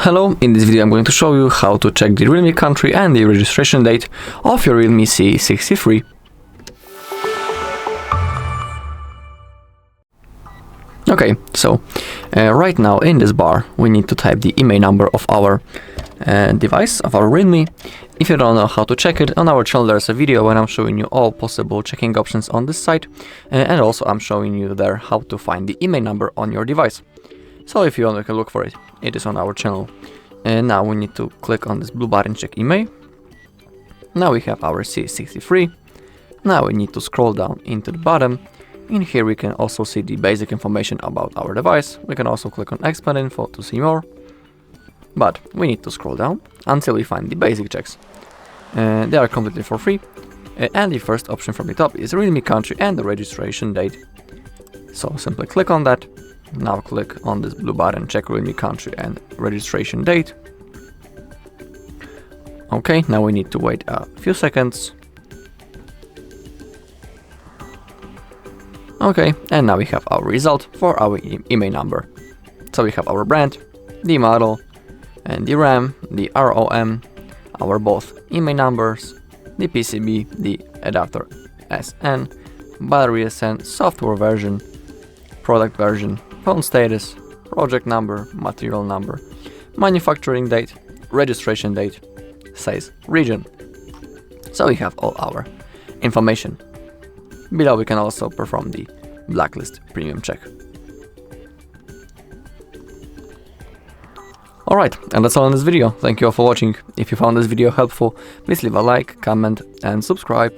Hello, in this video I'm going to show you how to check the REALME country and the registration date of your REALME C63. Okay, so right now in this bar we need to type the IMEI number of our device, of our REALME. If you don't know how to check it, on our channel there's a video when I'm showing you all possible checking options on this site, and also I'm showing you there how to find the IMEI number on your device. So if you want to look for it, it is on our channel. And now we need to click on this blue button, check IMEI. Now we have our C63. Now we need to scroll down into the bottom. In here we can also see the basic information about our device. We can also click on expand info to see more. But we need to scroll down until we find the basic checks. They are completely for free. And the first option from the top is REALME country and the registration date. So simply click on that. Now click on this blue button, check REALME country and registration date. Okay, now we need to wait a few seconds. Okay, and now we have our result for our IMEI number. So we have our brand, the model, and the RAM, the ROM, our both IMEI numbers, the PCB, the adapter SN, battery SN, software version, product version, phone status, project number, material number, manufacturing date, registration date, size, region. So we have all our information. Below we can also perform the blacklist premium check. Alright, and that's all in this video. Thank you all for watching. If you found this video helpful, please leave a like, comment and subscribe.